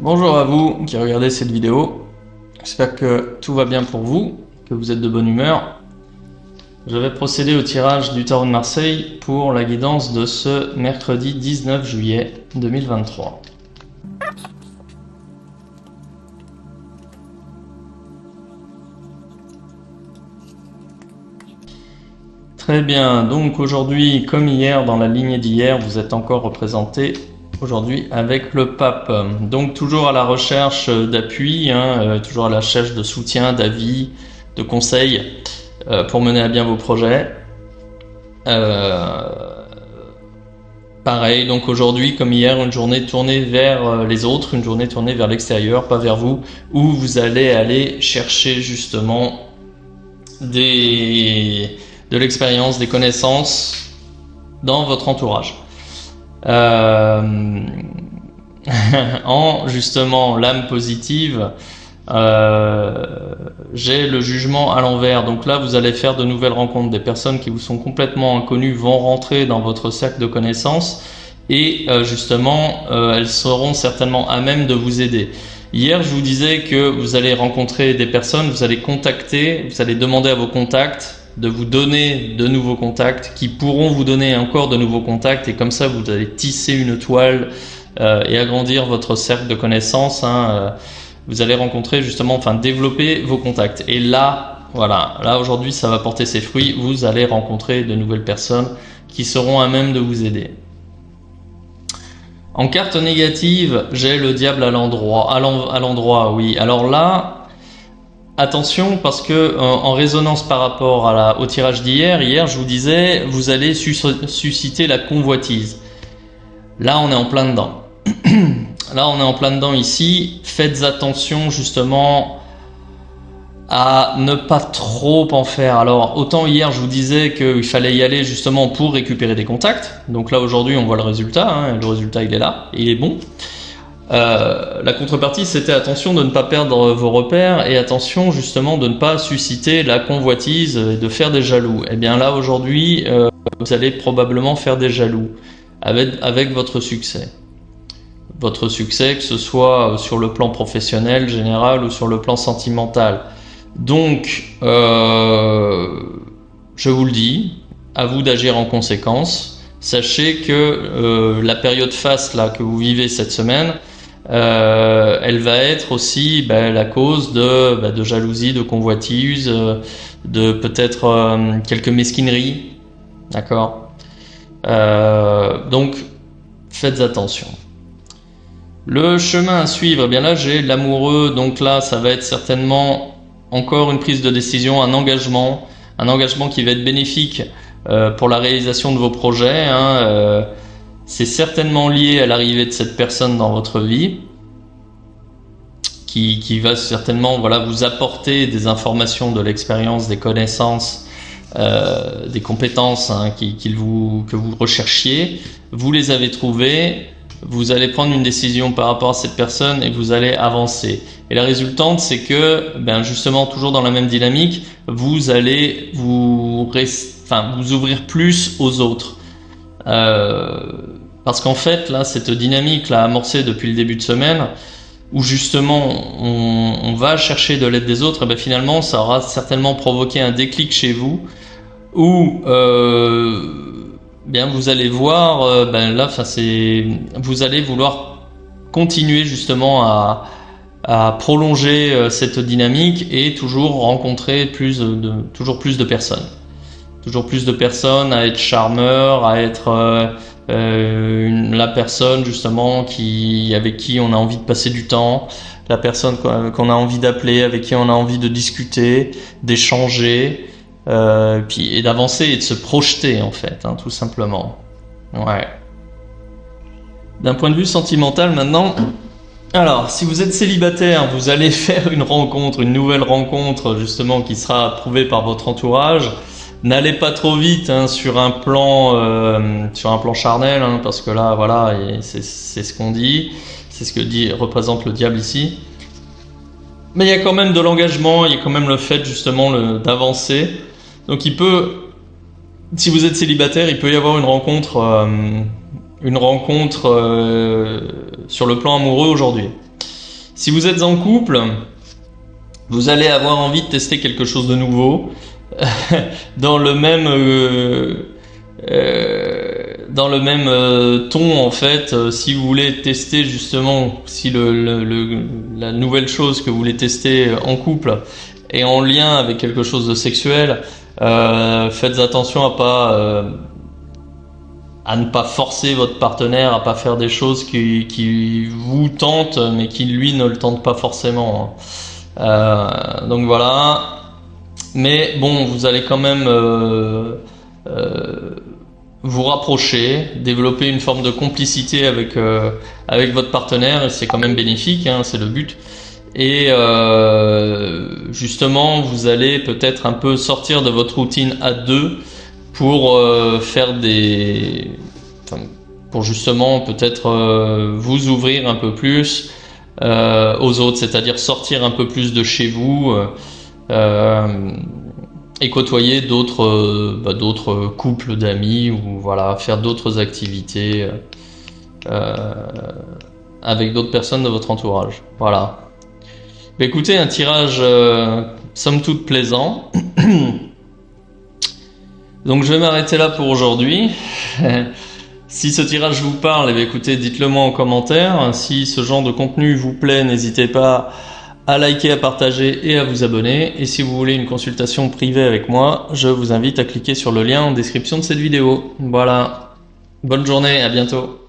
Bonjour à vous qui regardez cette vidéo, j'espère que tout va bien pour vous, que vous êtes de bonne humeur. Je vais procéder au tirage du Tarot de Marseille pour la guidance de ce mercredi 19 juillet 2023. Très bien, donc aujourd'hui, comme hier, dans la lignée d'hier, vous êtes encore représenté aujourd'hui avec le pape. Donc toujours à la recherche d'appui, toujours à la recherche de soutien, d'avis, de conseils pour mener à bien vos projets. Pareil, donc aujourd'hui comme hier, une journée tournée vers les autres, une journée tournée vers l'extérieur, pas vers vous, où vous allez aller chercher justement de l'expérience, des connaissances dans votre entourage. En justement l'âme positive, j'ai le jugement à l'envers. Donc là, vous allez faire de nouvelles rencontres. Des personnes qui vous sont complètement inconnues vont rentrer dans votre cercle de connaissances et justement, elles seront certainement à même de vous aider. Hier, je vous disais que vous allez rencontrer des personnes, vous allez contacter, vous allez demander à vos contacts de vous donner de nouveaux contacts qui pourront vous donner encore de nouveaux contacts et comme ça, vous allez tisser une toile et agrandir votre cercle de connaissances. Vous allez rencontrer justement, développer vos contacts. Et là, voilà, là aujourd'hui, ça va porter ses fruits. Vous allez rencontrer de nouvelles personnes qui seront à même de vous aider. En carte négative, j'ai le diable à l'endroit, oui. Alors là, attention parce que en résonance par rapport au tirage d'hier, je vous disais, vous allez susciter la convoitise. Là, on est en plein dedans. Là, on est en plein dedans ici. Faites attention justement à ne pas trop en faire. Alors, autant hier, je vous disais qu'il fallait y aller justement pour récupérer des contacts. Donc là, aujourd'hui, on voit le résultat. Le résultat, il est là. Il est bon. La contrepartie, c'était attention de ne pas perdre vos repères et attention justement de ne pas susciter la convoitise et de faire des jaloux. Et bien là, aujourd'hui, vous allez probablement faire des jaloux avec votre succès. Votre succès, que ce soit sur le plan professionnel, général ou sur le plan sentimental. Donc, je vous le dis, à vous d'agir en conséquence. Sachez que la période faste là, que vous vivez cette semaine, elle va être aussi la cause de jalousie, de convoitise, de peut-être quelques mesquineries. D'accord ? Donc, faites attention. Le chemin à suivre, eh bien là j'ai l'amoureux, donc là ça va être certainement encore une prise de décision, un engagement qui va être bénéfique pour la réalisation de vos projets. C'est certainement lié à l'arrivée de cette personne dans votre vie, qui va certainement vous apporter des informations, de l'expérience, des connaissances, des compétences que vous recherchiez. Vous les avez trouvées. Vous allez prendre une décision par rapport à cette personne et vous allez avancer. Et la résultante, c'est que, justement, toujours dans la même dynamique, vous allez vous ouvrir plus aux autres. Parce qu'en fait, là, cette dynamique là amorcée depuis le début de semaine, où justement on va chercher de l'aide des autres, et finalement, ça aura certainement provoqué un déclic chez vous, où vous allez voir, vous allez vouloir continuer justement à prolonger cette dynamique et toujours rencontrer toujours plus de personnes. Toujours plus de personnes à être charmeur, à être la personne justement avec qui on a envie de passer du temps, la personne qu'on a envie d'appeler, avec qui on a envie de discuter, d'échanger. Et d'avancer et de se projeter en fait, tout simplement. Ouais. D'un point de vue sentimental maintenant, alors si vous êtes célibataire, vous allez faire une nouvelle rencontre justement qui sera approuvée par votre entourage. N'allez pas trop vite sur un plan charnel, parce que là voilà, c'est ce qu'on dit, c'est ce que représente le diable ici. Mais il y a quand même de l'engagement, il y a quand même le fait justement d'avancer. Donc si vous êtes célibataire, il peut y avoir une rencontre sur le plan amoureux aujourd'hui. Si vous êtes en couple, vous allez avoir envie de tester quelque chose de nouveau dans le même ton en fait. Si vous voulez tester justement, si la nouvelle chose que vous voulez tester en couple est en lien avec quelque chose de sexuel, faites attention à ne pas forcer votre partenaire à pas faire des choses qui vous tentent mais qui lui ne le tentent pas forcément. Donc voilà. Mais bon, vous allez quand même vous rapprocher, développer une forme de complicité avec votre partenaire, et c'est quand même bénéfique, hein, c'est le but. Et justement, vous allez peut-être un peu sortir de votre routine à deux pour pour justement peut-être vous ouvrir un peu plus aux autres, c'est-à-dire sortir un peu plus de chez vous et côtoyer d'autres couples d'amis, ou voilà, faire d'autres activités avec d'autres personnes de votre entourage. Voilà. Écoutez, un tirage somme toute plaisant. Donc je vais m'arrêter là pour aujourd'hui. Si ce tirage vous parle, écoutez, dites-le moi en commentaire. Si ce genre de contenu vous plaît, n'hésitez pas à liker, à partager et à vous abonner. Et si vous voulez une consultation privée avec moi, je vous invite à cliquer sur le lien en description de cette vidéo. Voilà. Bonne journée, à bientôt.